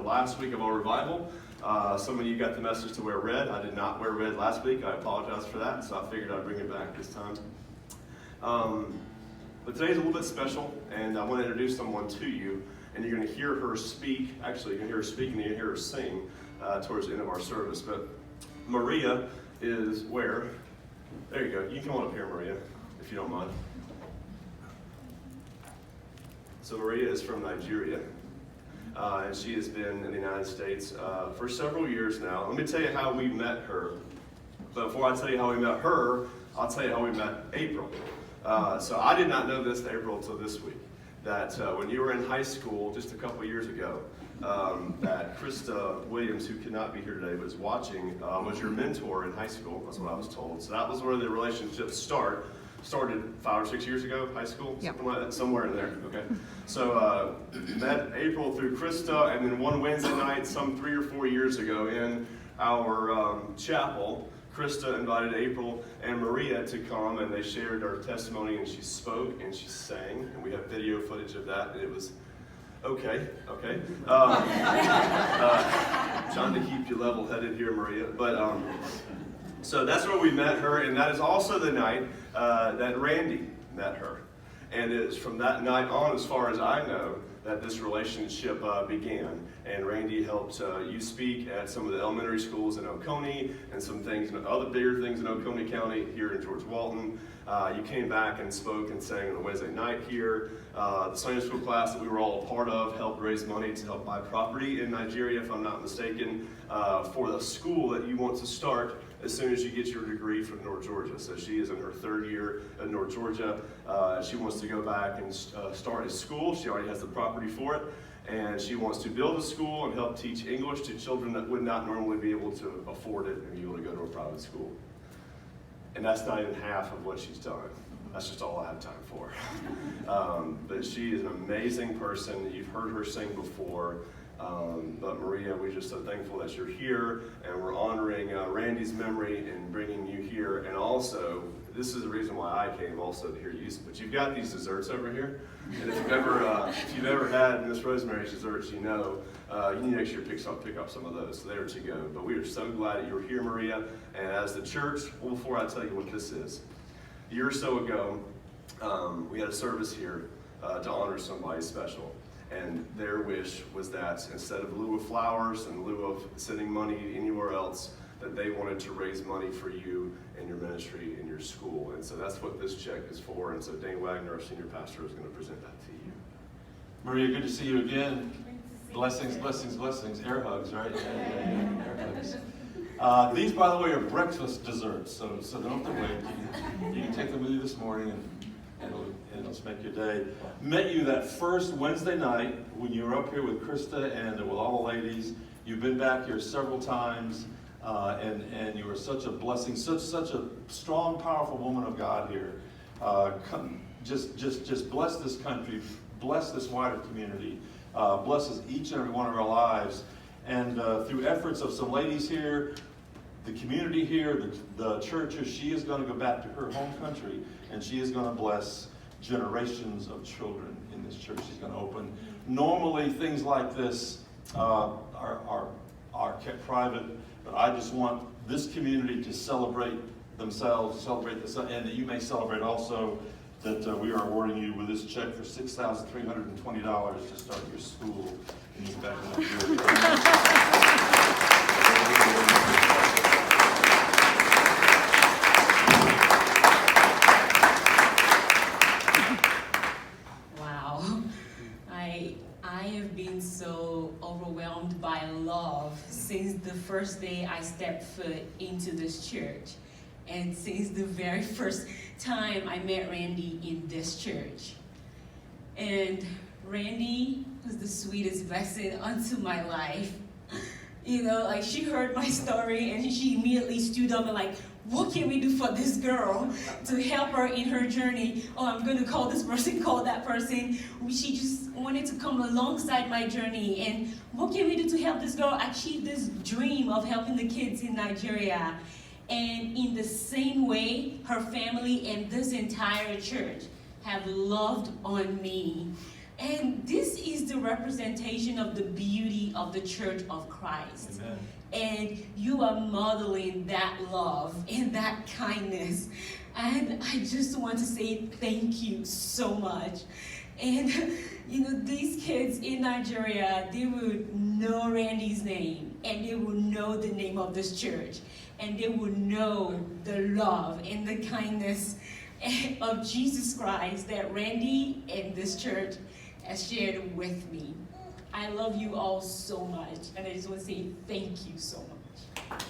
last week of our revival. Some of you got the message to wear red. I did not wear red last week. I apologize for that, so I figured I'd bring it back this time. But today's a little bit special, and I want to introduce someone to you, and you're going to hear her speak. Actually, you're going to hear her speak, and you're going to hear her sing towards the end of our service. But Maria is where? There you go. You can come on up here, Maria, if you don't mind. So Maria is from Nigeria, and she has been in the United States for several years now. Let me tell you how we met her. But before I tell you how we met her, I'll tell you how we met April. So I did not know this, April, until this week, that when you were in high school just a couple years ago, that Krista Williams, who could not be here today, was watching, was your mentor in high school. That's what I was told. So that was where the relationship started 5 or 6 years ago, high school, something like that, somewhere in there. Okay. So met April through Krista, and then one Wednesday night, some 3 or 4 years ago, in our chapel, Krista invited April and Maria to come, and they shared our testimony, and she spoke and she sang, and we have video footage of that, and it was okay. Trying to keep you level-headed here, Maria. But so that's where we met her, and that is also the night that Randy met her. And it's from that night on, as far as I know, that this relationship began. And Randy helped you speak at some of the elementary schools in Oconee and some things, other bigger things in Oconee County here in George Walton. You came back and spoke and sang on a Wednesday night here. The Sunday school class that we were all a part of helped raise money to help buy property in Nigeria, if I'm not mistaken, for the school that you want to start as soon as you get your degree from North Georgia. So she is in her 3rd year at North Georgia. She wants to go back and start a school. She already has the property for it. And she wants to build a school and help teach English to children that would not normally be able to afford it and be able to go to a private school. And that's not even half of what she's done. That's just all I have time for. But she is an amazing person. You've heard her sing before. But Maria, we're just so thankful that you're here, and we're honoring Randy's memory and bringing you here. And also, this is the reason why I came also to hear you. But you've got these desserts over here, and if you've ever had Miss Rosemary's desserts, you know you need to make sure you pick up some of those. So there to go. But we are so glad that you're here, Maria. And as the church, well, before I tell you what this is, a year or so ago, we had a service here to honor somebody special. And their wish was that instead of lieu of flowers and lieu of sending money anywhere else, that they wanted to raise money for you and your ministry and your school. And so that's what this check is for. And so Dane Wagner, our senior pastor, is going to present that to you. Maria, good to see you again. Blessings, blessings, blessings. Air hugs, right? Air hugs. These, by the way, are breakfast desserts, so don't have to wait. You can take them with you this morning, and it'll just make your day. Met you that first Wednesday night when you were up here with Krista and with all the ladies. You've been back here several times, and you were such a blessing, such a strong, powerful woman of God here. Just bless this country, bless this wider community, blesses each and every one of our lives. And through efforts of some ladies here, the community here, the churches, she is going to go back to her home country, and she is going to bless generations of children in this church. She's going to open. Normally, things like this are kept private, but I just want this community to celebrate themselves, celebrate this, and that you may celebrate also that we are awarding you with this check for $6,320 to start your school and you back in Nigeria. I have been so overwhelmed by love since the first day I stepped foot into this church, and since the very first time I met Randy in this church. And Randy was the sweetest blessing unto my life. You know, like, she heard my story and she immediately stood up and like, what can we do for this girl to help her in her journey? Oh, I'm going to call this person, call that person. She just wanted to come alongside my journey. And what can we do to help this girl achieve this dream of helping the kids in Nigeria? And in the same way, her family and this entire church have loved on me. And this is the representation of the beauty of the Church of Christ. Amen. And you are modeling that love and that kindness. And I just want to say thank you so much. And, these kids in Nigeria, they will know Randy's name, and they will know the name of this church, and they will know the love and the kindness of Jesus Christ that Randy and this church has shared with me. I love you all so much, and I just want to say thank you so much.